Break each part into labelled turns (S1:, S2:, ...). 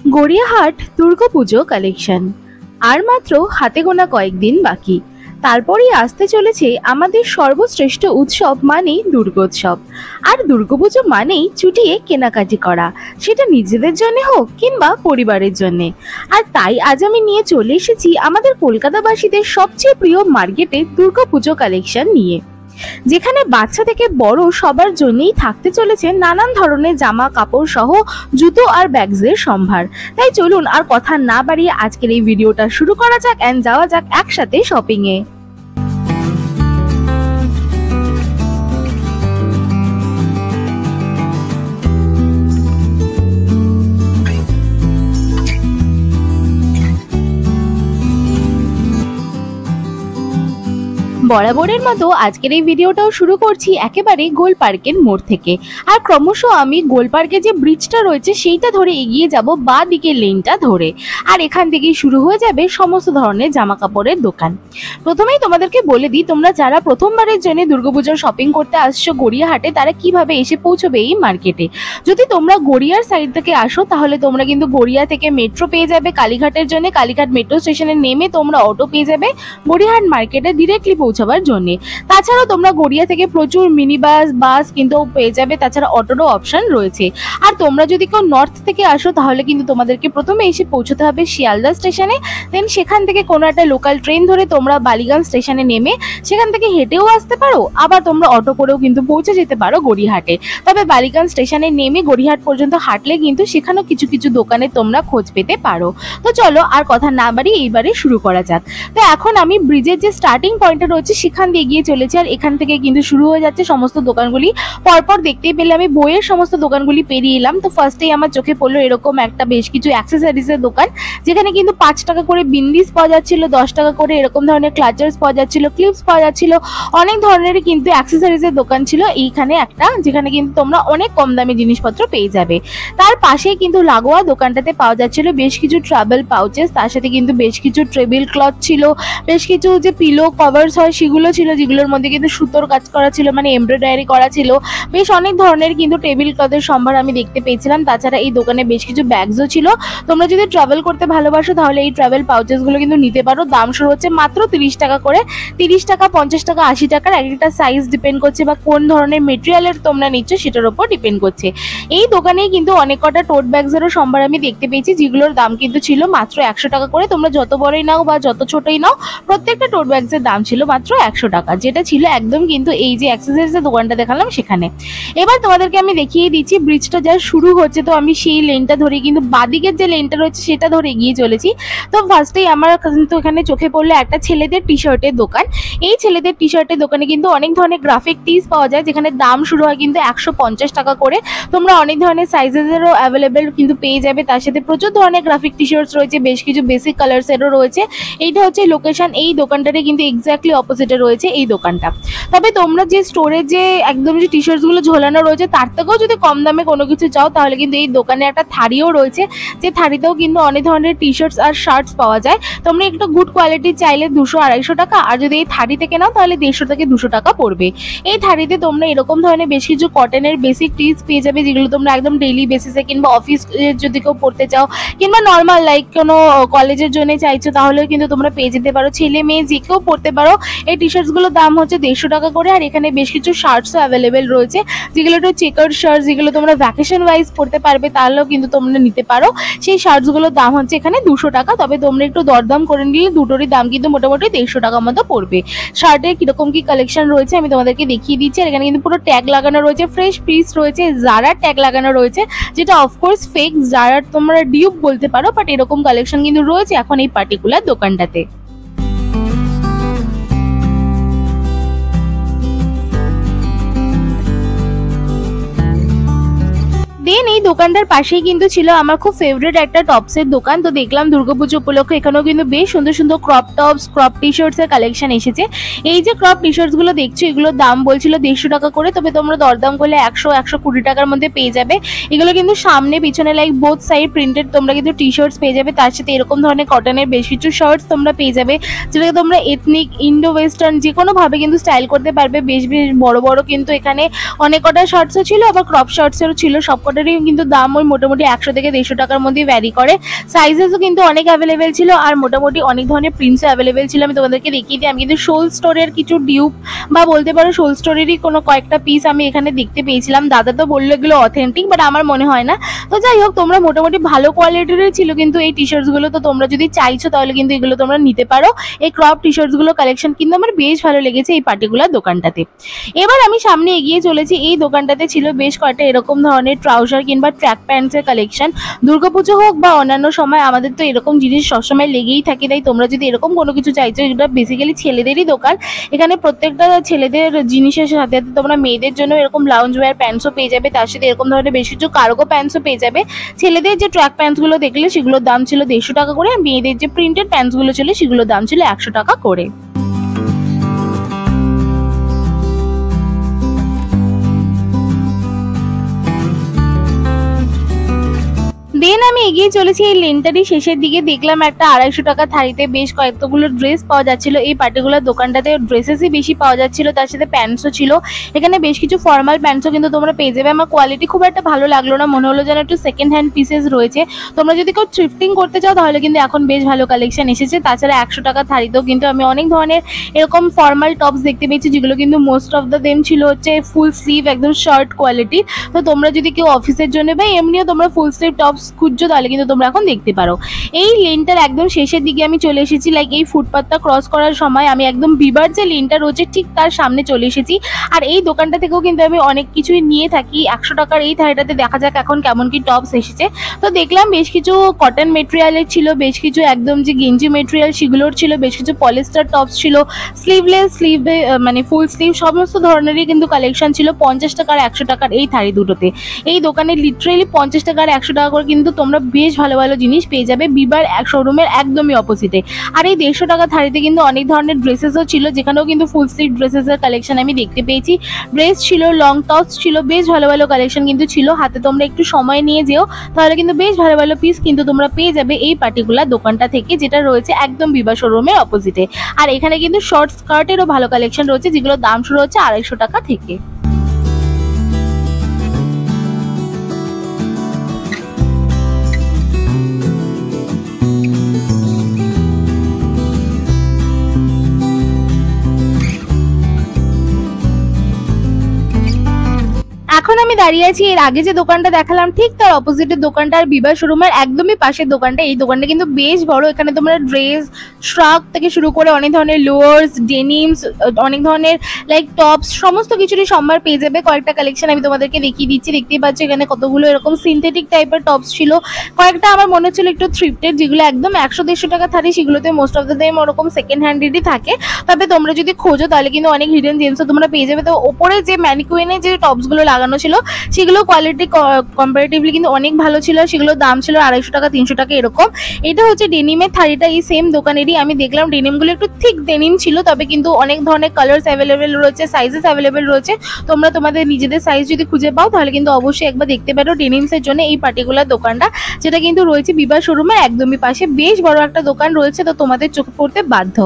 S1: Gariahat Durga Puja collection আর মাত্র হাতে গোনা কয়েকদিন বাকি, তারপরেই আসতে চলেছে আমাদের সর্বশ্রেষ্ঠ উৎসব মানেই দুর্গোৎসব। আর দুর্গাপুজো মানেই চুটিয়ে কেনাকাটি করা, সেটা নিজেদের জন্য হোক কিংবা পরিবারের জন্য। আর তাই আজ আমি নিয়ে চলে এসেছি আমাদের কলকাতাবাসীদের সবচেয়ে প্রিয় মার্কেটে দুর্গাপুজো কালেকশন নিয়ে, যেখানে বাচ্চা থেকে বড় সবার জন্যই থাকতে চলেছে নানান ধরনের জামা কাপড় সহ জুতো আর ব্যাগসের সম্ভার। তাই চলুন আর কথা না বাড়িয়ে আজকের এই ভিডিওটা শুরু করা যাক এন্ড যাওয়া যাক একসাথে শপিং এ। বরাবরের মতো আজকের এই ভিডিওটাও শুরু করছি একেবারে গোল পার্কের মোড় থেকে। আর ক্রমশ আমি গোল পার্কে যে ব্রিজটা রয়েছে সেইটা ধরে এগিয়ে যাব বা দিকের লেনটা ধরে, আর এখান থেকেই শুরু হয়ে যাবে সমস্ত ধরনের জামা কাপড়ের দোকান। প্রথমেই তোমাদেরকে বলে দিই, তোমরা যারা প্রথমবারের জন্য দুর্গাপুজোর শপিং করতে আসছো গড়িয়াহাটে, তারা কিভাবে এসে পৌঁছবে এই মার্কেটে। যদি তোমরা গড়িয়ার সাইড থেকে আসো তাহলে তোমরা কিন্তু গড়িয়া থেকে মেট্রো পেয়ে যাবে কালীঘাটের জন্য, কালীঘাট মেট্রো স্টেশনে নেমে তোমরা অটো পেয়ে যাবে গড়িয়াহাট মার্কেটে ডিরেক্টলি পৌঁছাবার জন্য। তাছাড়াও তোমরা গড়িয়া থেকে প্রচুর মিনি বাস কিন্তু পেয়ে যাবে, তাছাড়া অটোরও অপশন রয়েছে। আর তোমরা যদি কেউ নর্থ থেকে আসো তাহলে কিন্তু তোমাদেরকে প্রথমে এসে পৌঁছতে হবে শিয়ালদা স্টেশনে, দেন সেখান থেকে কোনো একটা লোকাল ট্রেন ধরে তোমরা বালিগঞ্জ স্টেশনে নেমে সেখান থেকে হেঁটেও আসতে পারো, আবার তোমরা অটো করেও কিন্তু পৌঁছে যেতে পারো গড়িয়াহাটে। তবে বালিগঞ্জ স্টেশনে নেমে গড়িয়াহাট পর্যন্ত হাঁটলে কিন্তু সেখানেও কিছু কিছু দোকানে তোমরা খোঁজ পেতে পারো। তো চলো আর কথা না বাড়িয়ে এইবারে শুরু করা যাক। তো এখন আমি ব্রিজের যে স্টার্টিং পয়েন্টটা রয়েছে সেখান দিয়ে এগিয়ে চলেছি, আর এখান থেকে কিন্তু শুরু হয়ে যাচ্ছে সমস্ত দোকানগুলি। পরপর দেখতেই পেলে আমি বইয়ের সমস্ত দোকানগুলি পেরিয়ে এলাম। তো ফার্স্টেই আমার চোখে পড়লো এরকম একটা বেশ কিছু অ্যাক্সেসরিজের দোকান, যেখানে কিন্তু 5 টাকা করে বিন্দিস পাওয়া যাচ্ছিল, 10 টাকা করে এরকম ধরনের ক্লাচার্স পাওয়া যাচ্ছিল, ক্লিপস পাওয়া যাচ্ছিল, অনেক ধরনের কিন্তু অ্যাক্সেসরিজের দোকান ছিল এইখানে একটা, যেখানে কিন্তু তোমরা অনেক কম দামে জিনিসপত্র পেয়ে যাবে। তার পাশেই কিন্তু লাগোয়া দোকানটাতে পাওয়া যাচ্ছিল বেশ কিছু ট্রাভেল পাউচেস, তার সাথে কিন্তু বেশ কিছু টেবিল ক্লথ ছিল, বেশ কিছু যে পিলো কভারস হয় সেগুলো ছিল, যেগুলোর মধ্যে কিন্তু সুতোর কাজ করা ছিল, মানে এমব্রয়ডারি করা ছিল। বেশ অনেক ধরনের কিন্তু টেবিল ক্লথের সম্ভার আমি দেখতে পেয়েছিলাম। তাছাড়া এই দোকানে বেশ কিছু ব্যাগসও ছিল। তোমরা যদি ট্রাভেল করতে ভালোবাসো তাহলে এই ট্রাভেল পাউচেসগুলো কিন্তু নিতে পারো। দাম শুরু হচ্ছে মাত্র 30 টাকা করে, 30 টাকা, 50 টাকা, 80 টাকার। একটা সাইজ ডিপেন্ড করছে বা কোন ধরনের মেটেরিয়ালের তোমরা নিচ্ছ সেটার উপর ডিপেন্ড করছে। এই দোকানেই কিন্তু অনেক কটা টোট ব্যাগসেরও সম্ভার আমি দেখতে পেয়েছি, যেগুলোর দাম কিন্তু ছিল মাত্র 100 টাকা করে। তোমরা যত বড়ই নাও বা যত ছোটই নাও, প্রত্যেকটা টোট ব্যাগসের দাম ছিল মাত্র 100 টাকা, যেটা ছিল একদম কিন্তু এই যে অ্যাক্সেসরিজের দোকানটা দেখালাম সেখানে। এবার তোমাদেরকে আমি দেখিয়ে দিচ্ছি ব্রিজটা যা শুরু হচ্ছে, তো আমি সেই লেনটা ধরে কিন্তু বাদিকের যে লেনটা রয়েছে সেটা ধরে এগিয়ে চলেছি। তো ফার্স্টেই আমার কিন্তু এখানে চোখে পড়লো একটা ছেলেদের টি শার্টের দোকান। এই ছেলেদের টি শার্টের দোকানে কিন্তু অনেক ধরনের গ্রাফিক টিস পাওয়া যায়, যেখানে দাম শুরু হয় কিন্তু 150 টাকা করে। তোমরা অনেক ধরনের সাইজেসেরও অ্যাভেলেবেল কিন্তু পেয়ে যাবে। তার সাথে প্রচুর ধরনের গ্রাফিক টি শার্টস রয়েছে, বেশ কিছু বেসিক কালার্সেরও রয়েছে। এইটা হচ্ছে লোকেশন, এই দোকানটাতে কিন্তু এক্স্যাক্টলি অপোজিটে রয়েছে এই দোকানটা। তবে তোমরা যে স্টোরে যে একদম যে টি শার্টসগুলো ঝোলানো রয়েছে তার থেকেও যদি কম দামে কোনো কিছু চাও তাহলে কিন্তু এই দোকানে একটা থারিও রয়েছে, যে থারিতেও কিন্তু অনেক ধরনের টি শার্টস আর শার্টস পাওয়া যায়। তোমরা একটু গুড কোয়ালিটির চাইলে 200-250 টাকা, আর যদি এই থারি থেকে নাও তাহলে 150 থেকে 200 টাকা পড়বে। এই থারিতে তোমরা এরকম ধরনের বেশ কিছু কটনের বেসিক টিস পেয়ে যাবে, যেগুলো তোমরা একদম ডেইলি বেসিসে কিংবা অফিস যদি কেউ পড়তে চাও কিংবা নর্মাল লাইক কোনো কলেজের জন্য চাইছো তাহলেও কিন্তু তোমরা পেয়ে যেতে পারো। ছেলে মেয়ে যে কেউ পড়তে পারো। এই টি শার্টসগুলোর দাম হচ্ছে 150 টাকা করে। আর এখানে বেশ কিছু শার্টসও অ্যাভেলেবেল রয়েছে, যেগুলো একটু চেকার শার্টস, যেগুলো তোমরা ভ্যাকেশন ওয়াইজ পড়তে পারবে তাহলেও কিন্তু তোমরা নিতে পারো। সেই শার্টসগুলোর দাম হচ্ছে এখানে 200 টাকা। তবে তোমরা একটু দরদাম করে নিলে দুটোরই দাম কিন্তু মোটামুটি 150 টাকা মতো পড়বে। শার্টের কিরকম কি কালেকশন রয়েছে আমি তোমাদেরকে দেখিয়ে দিচ্ছি। আর এখানে কিন্তু পুরো ট্যাগ লাগানো রয়েছে, ফ্রেশ পিস রয়েছে, জারার ট্যাগ লাগানো রয়েছে, যেটা অফকোর্স ফেক জারার তোমরা ডিউপ বলতে পারো, বাট এরকম কালেকশন কিন্তু রয়েছে এখন এই পার্টিকুলার দোকানটাতে। দেন এই দোকানটার পাশেই কিন্তু ছিল আমার খুব ফেভারিট একটা টপসের দোকান। তো দেখলাম দুর্গাপুজো উপলক্ষে এখানেও কিন্তু বেশ সুন্দর সুন্দর ক্রপ টপস, ক্রপ টি শার্টসের কালেকশন এসেছে। এই যে ক্রপ টি শার্টস গুলো দেখছো এগুলোর দাম বলছিল 150 টাকা করে, তবে তোমরা দরদাম করলে 100-120 টাকার মধ্যে পেয়ে যাবে। এগুলো কিন্তু সামনে পিছনে লাইক বোথ সাইড প্রিন্টেড তোমরা কিন্তু টি শার্টস পেয়ে যাবে। তার সাথে এরকম ধরনের কটনের বেশ কিছু শার্টস তোমরা পেয়ে যাবে, যেটাকে তোমরা এথনিক, ইন্ডো ওয়েস্টার্ন যে কোনো ভাবে কিন্তু স্টাইল করতে পারবে। বেশ বেশ বড় বড় কিন্তু এখানে অনেক কটা শার্টসও ছিল, আবার ক্রপ শার্টসেরও ছিল, সব কটারই কিন্তু কিন্তু দাম ওই মোটামুটি 100 থেকে 150 টাকার মধ্যে ভ্যারি করে। সাইজেসও কিন্তু অনেক অ্যাভেলেবেল ছিল আর মোটামুটি অনেক ধরনের প্রিন্টসও অ্যাভেলেবেল ছিল। আমি তোমাদেরকে দেখিয়ে দিই, আমি কিন্তু সোল স্টোরের কিছু ডিউপ বা বলতে পারো সোল স্টোরেরই কোনো কয়েকটা পিস আমি এখানে দেখতে পেয়েছিলাম। দাদা তো বললো এগুলো অথেন্টিক, বাট আমার মনে হয় না। তো যাই হোক, তোমরা মোটামুটি ভালো কোয়ালিটিরই ছিল কিন্তু এই টি শার্টসগুলো। তো তোমরা যদি চাইছো তাহলে কিন্তু এগুলো তোমরা নিতে পারো। এই ক্রপ টি শার্টসগুলো কালেকশন কিন্তু আমার বেশ ভালো লেগেছে এই পার্টিকুলার দোকানটাতে। এবার আমি সামনে এগিয়ে চলেছি। এই দোকানটাতে ছিল বেশ কয়েকটা এরকম ধরনের ট্রাউজার কিংবা ট্র্যাক প্যান্টসের কালেকশন। দুর্গাপুজো হোক বা অন্যান্য সময় আমাদের তো এরকম জিনিস সবসময় লেগেই থাকে। তাই তোমরা যদি এরকম কোনো কিছু চাইছো, এটা বেসিক্যালি ছেলেদেরই দোকান। এখানে প্রত্যেকটা ছেলেদের জিনিসের সাথে সাথে তোমরা মেয়েদের জন্য এরকম লাউঞ্জ ওয়্যার প্যান্টসও পেয়ে যাবে, তার সাথে এরকম ধরনের বেশ কিছু কার্গো প্যান্টসও পেয়ে যাবে। ছেলেদের যে ট্র্যাক প্যান্টসগুলো দেখলে সেগুলোর দাম ছিল 150 টাকা করে, আর মেয়েদের যে প্রিন্টেড প্যান্টসগুলো ছিল সেগুলোর দাম ছিল 100 টাকা করে। দেন আমি এগিয়ে চলেছি এই লেনটারই শেষের দিকে। দেখলাম একটা 250 টাকা থারিতে বেশ কয়েকগুলো ড্রেস পাওয়া যাচ্ছিল। এই পার্টিকুলার দোকানটাতে ড্রেসেসই বেশি পাওয়া যাচ্ছিল, তার সাথে প্যান্টসও ছিল। এখানে বেশ কিছু ফর্মাল প্যান্টসও কিন্তু তোমরা পেয়ে যাবে। আমার কোয়ালিটি খুব একটা ভালো লাগলো না, মনে হলো যেন একটু সেকেন্ড হ্যান্ড পিসেস রয়েছে। তোমরা যদি কেউ থ্রিফটিং করতে চাও তাহলে কিন্তু এখন বেশ ভালো কালেকশন এসেছে। তাছাড়া 100 টাকা থারিতেও কিন্তু আমি অনেক ধরনের এরকম ফর্মাল টপস দেখতে পেয়েছি, যেগুলো কিন্তু মোস্ট অফ দ্য দেম ছিল হচ্ছে ফুল স্লিভ, একদম শর্ট কোয়ালিটি। তো তোমরা যদি কেউ অফিসের জন্য বা এমনিও তোমরা ফুল স্লিভ টপস খুঁজছো তাহলে কিন্তু তোমরা এখন দেখতে পারো। এই লেনটার একদম শেষের দিকে আমি চলে এসেছি। লাইক এই ফুটপাথটা ক্রস করার সময় আমি একদম বিবার যে লেনটা রয়েছে ঠিক তার সামনে চলে এসেছি। আর এই দোকানটা থেকেও কিন্তু আমি অনেক কিছুই নিয়ে থাকি। 100 টাকার এই থাইটাতে দেখা যাক এখন কেমন কি টপস এসেছে। তো দেখলাম বেশ কিছু কটন মেটেরিয়ালের ছিল, বেশ কিছু একদম যে গেঞ্জি মেটেরিয়াল সেগুলোর ছিল, বেশ কিছু পলিস্টার টপস ছিল, স্লিভলেস, স্লিভে মানে ফুল স্লিভ, সমস্ত ধরনেরই কিন্তু কালেকশন ছিল 50 টাকার 100 টাকার এই থারি দুটোতে। এই দোকানে লিটারেলি 50 টাকার 100 টাকা করে কিন্তু তোমরা বেশ ভালো ভালো জিনিস পেয়ে যাবে বিবার শোরুমের একদমই অপোজিটে। আর এই 150 টাকা থারিতে কিন্তু অনেক ধরনের ড্রেসেসও ছিল, যেখানেও কিন্তু ফুল স্লিভ ড্রেসেসের কালেকশন আমি দেখতে পেয়েছি। ড্রেস ছিল, লং টপস ছিল, বেশ ভালো ভালো কালেকশন কিন্তু ছিল। হাতে তোমরা একটু সময় নিয়ে যেও, তাহলে কিন্তু বেশ ভালো ভালো পিস কিন্তু তোমরা পেয়ে যাবে এই পার্টিকুলার দোকানটা থেকে, যেটা রয়েছে একদম বিবা শোরুমের অপোজিটে। আর এখানে কিন্তু শর্ট স্কার্টেরও ভালো কালেকশন রয়েছে, যেগুলোর দাম শুরু হচ্ছে 250 টাকা থেকে। এখন আমি দাঁড়িয়ে আছি এর আগে যে দোকানটা দেখালাম ঠিক তার অপোজিটের দোকানটা, আর বিবা শোরুমের একদমই পাশের দোকানটা। এই দোকানটা কিন্তু বেশ বড়। এখানে তোমরা ড্রেস, শ্রাগ থেকে শুরু করে অনেক ধরনের লোয়ার্স, ডেনিমস, অনেক ধরনের লাইক টপস, সমস্ত কিছুরই সম্ভার পেয়ে যাবে। কয়েকটা কালেকশন আমি তোমাদেরকে দেখিয়ে দিচ্ছি। দেখতেই পাচ্ছ এখানে কতগুলো এরকম সিনথেটিক টাইপের টপস ছিল। কয়েকটা আমার মনে হচ্ছিল একটু থ্রিফটেড, যেগুলো একদম 100-150 টাকা থারি, সেগুলোতে মোস্ট অফ দ্য টাইম ওরকম সেকেন্ড হ্যান্ডেডই থাকে। তবে তোমরা যদি খোঁজো তাহলে কিন্তু অনেক হিডেন জেমসও তোমরা পেয়ে যাবে। তো ওপরে যে ম্যানিকুইনে যে টপসগুলো লাগানো ছিল সেগুলো কোয়ালিটি কম্পারেটিভলি কিন্তু অনেক ভালো ছিল। সেগুলোর দাম ছিল 250 টাকা 300 টাকা এরকম। এটা হচ্ছে ডেনিমের থারিটা, এই সেম দোকানেরই। আমি দেখলাম ডেনিমগুলো একটু থিক ডেনিম ছিল, তবে কিন্তু অনেক ধরনের কালার্স অ্যাভেলেবেল রয়েছে, সাইজেস অ্যাভেলেবেল রয়েছে। তোমরা তোমাদের নিজেদের সাইজ যদি খুঁজে পাও তাহলে কিন্তু অবশ্যই একবার দেখতে পারো ডেনিমসের জন্য এই পার্টিকুলার দোকানটা, যেটা কিন্তু রয়েছে বিবা শোরুমের একদমই পাশে। বেশ বড় একটা দোকান রয়েছে, তো তোমাদের চোখে পড়তে বাধ্য।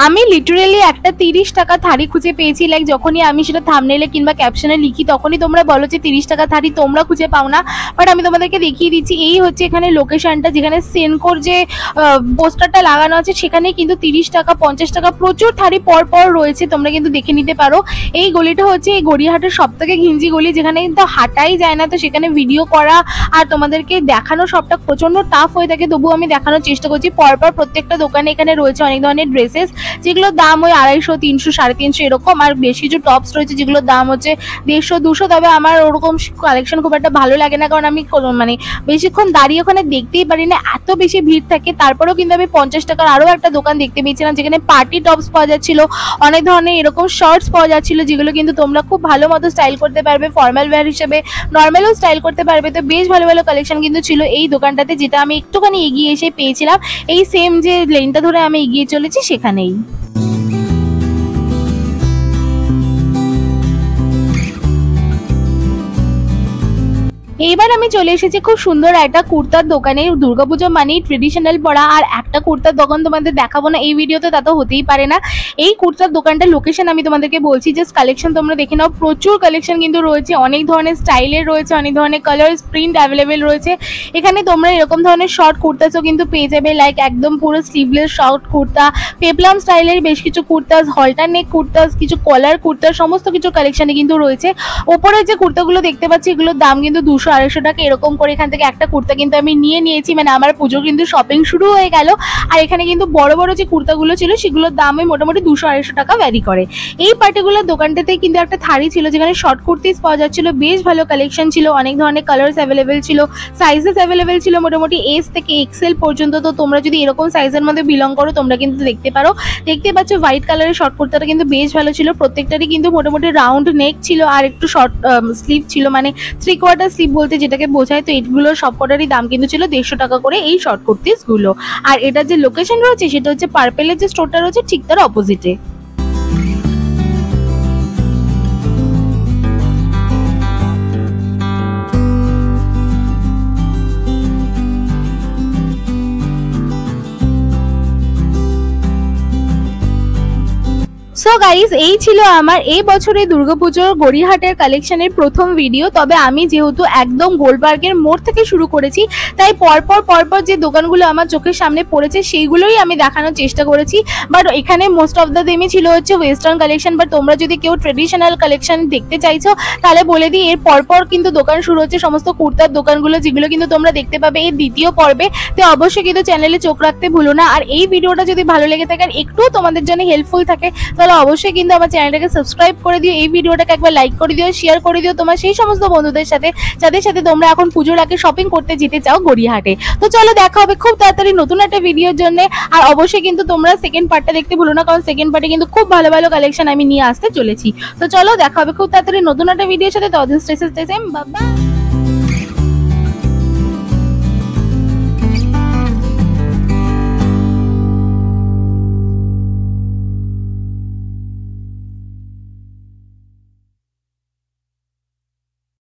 S1: আমি লিটারেলি একটা 30 টাকা থারি খুঁজে পেয়েছি। লাইক যখনই আমি সেটা থাম্বনেইলে কিংবা ক্যাপশনে লিখি তখনই তোমরা বলো যে 30 টাকা থারি তোমরা খুঁজে পাও না, বাট আমি তোমাদেরকে দেখিয়ে দিচ্ছি। এই হচ্ছে এখানে লোকেশনটা, যেখানে সেনকোর যে পোস্টারটা লাগানো আছে সেখানে কিন্তু 30 টাকা 50 টাকা প্রচুর থারি পর পর রয়েছে, তোমরা কিন্তু দেখে নিতে পারো। এই গলিটা হচ্ছে এই গড়িয়াহাটের সবথেকে ঘিঞ্জি গলি, যেখানে কিন্তু হাঁটাই যায় না। তো সেখানে ভিডিও করা আর তোমাদেরকে দেখানো সবটা প্রচন্ড টাফ হয়ে থাকে, তবুও আমি দেখানোর চেষ্টা করছি। পরপর প্রত্যেকটা দোকানে এখানে রয়েছে অনেক ধরনের ড্রেসেস, যেগুলোর দাম ওই 250, 300, 350 এরকম। আর বেশ কিছু টপস রয়েছে যেগুলোর দাম হচ্ছে 150, 200। তবে আমার ওরকম কালেকশন খুব একটা ভালো লাগে না, কারণ আমি মানে বেশিক্ষণ দাঁড়িয়ে ওখানে দেখতেই পারি না, এত বেশি ভিড় থাকে। তারপরেও কিন্তু আমি 50 টাকার আরও একটা দোকান দেখতে পেয়েছিলাম, যেখানে পার্টি টপস পাওয়া যাচ্ছিল, অনেক ধরনের এরকম শর্টস পাওয়া যাচ্ছিল, যেগুলো কিন্তু তোমরা খুব ভালো মতো স্টাইল করতে পারবে, ফর্মাল ওয়্যার হিসেবে নর্মালও স্টাইল করতে পারবে। তো বেশ ভালো ভালো কালেকশন কিন্তু ছিল এই দোকানটাতে, যেটা আমি একটুখানি এগিয়ে এসে পেয়েছিলাম। এই সেম যে লেনটা ধরে আমি এগিয়ে চলেছি সেখানেই। এইবার আমি চলে এসেছি খুব সুন্দর একটা কুর্তার দোকানে। দুর্গাপুজো মানেই ট্রেডিশনাল পরা, আর একটা কুর্তার দোকান তোমাদের দেখাবো না এই ভিডিওতে, তা তো হতেই পারে না। এই কুর্তার দোকানটার লোকেশন আমি তোমাদেরকে বলছি, জাস্ট কালেকশন তোমরা দেখে নাও। প্রচুর কালেকশন কিন্তু রয়েছে, অনেক ধরনের স্টাইলের রয়েছে, অনেক ধরনের কালার্স প্রিন্ট অ্যাভেলেবেল রয়েছে। এখানে তোমরা এরকম ধরনের শর্ট কুর্তাসও কিন্তু পেয়ে যাবে, লাইক একদম পুরো স্লিভলেস শর্ট কুর্তা, পেপলাম স্টাইলের বেশ কিছু কুর্তাস, হলটার নেক কুর্তাস, কিছু কলার কুর্তা, সমস্ত কিছু কালেকশনে কিন্তু রয়েছে। ওপরে যে কুর্তাগুলো দেখতে পাচ্ছি এগুলোর দাম কিন্তু 200-250 টাকা এরকম করে। এখান থেকে একটা কুর্তা কিন্তু আমি নিয়েছি, মানে আমার পুজো কিন্তু শপিং শুরু হয়ে গেল। আর এখানে কিন্তু বড় বড় যে কুর্তাগুলো ছিল সেগুলোর দামে মোটামুটি 200-250 টাকা ভ্যারি করে। এই পার্টিকুলার দোকানটাতে কিন্তু একটা থারি ছিল যেখানে শর্ট কুর্তিস পাওয়া যাচ্ছিল, বেশ ভালো কালেকশন ছিল, অনেক ধরনের কালার্স অ্যাভেলেবেল ছিল, সাইজেস অ্যাভেলেবেল ছিল মোটামুটি এস থেকে এক্সেল পর্যন্ত। তো তোমরা যদি এরকম সাইজের মধ্যে বিলং করো তোমরা কিন্তু দেখতে পারো। দেখতে পাচ্ছ হোয়াইট কালারের শর্ট কুর্তাটা কিন্তু বেশ ভালো ছিল, প্রত্যেকটারই কিন্তু মোটামুটি রাউন্ড নেক ছিল আর একটু শর্ট স্লিভ ছিল, মানে 3/4 স্লিভ বলতে যেটাকে বোঝায়। তো এইগুলোর সবকটারই দাম কিন্তু ছিল 150 টাকা করে এই শর্ট কুর্তিসগুলো। আর এটার যে লোকেশন রয়েছে সেটা হচ্ছে পার্পেলের যে স্টোরটা রয়েছে ঠিক তার অপোজিটে। সো গাইজ, এই ছিল আমার এই বছরের দুর্গাপুজোর গড়িয়াহাটের কালেকশনের প্রথম ভিডিও। তবে আমি যেহেতু একদম গোলপার্কের মোড় থেকে শুরু করেছি তাই পরপর যে দোকানগুলো আমার চোখের সামনে পড়েছে সেইগুলোই আমি দেখানোর চেষ্টা করেছি। বাট এখানে মোস্ট অফ দ্য দেমই ছিল হচ্ছে ওয়েস্টার্ন কালেকশন। বাট তোমরা যদি কেউ ট্রেডিশনাল কালেকশন দেখতে চাইছো তাহলে বলে দিই, এর পরপর কিন্তু দোকান শুরু হচ্ছে সমস্ত কুর্তার দোকানগুলো, যেগুলো কিন্তু তোমরা দেখতে পাবে এই দ্বিতীয় পর্বে। তো অবশ্যই কিন্তু চ্যানেলে চোখ রাখতে ভুলো না। আর এই ভিডিওটা যদি ভালো লেগে থাকে আর একটু তোমাদের জন্য হেল্পফুল থাকে তাহলে অবশ্যই কিন্তু আমার চ্যানেলটাকে সাবস্ক্রাইব করে দিও, এই ভিডিওটাকে একবার লাইক করে দিও, শেয়ার করে দিও তোমার সেই সমস্ত বন্ধুদের সাথে যাদের সাথে তোমরা এখন পুজোর আগে শপিং করতে যেতে চাও গড়িয়াহাটে। তো চলো দেখা হবে খুব তাড়াতাড়ি নতুন একটা ভিডিওর জন্য। আর অবশ্যই কিন্তু তোমরা সেকেন্ড পার্টটা দেখতে ভুলো না, কারণ সেকেন্ড পার্টে কিন্তু খুব ভালো ভালো কালেকশন আমি নিয়ে আসতে চলেছি। তো চলো দেখা হবে খুব তাড়াতাড়ি নতুন একটা ভিডিওর সাথে। ততদিন stay safe, stay same, bye bye.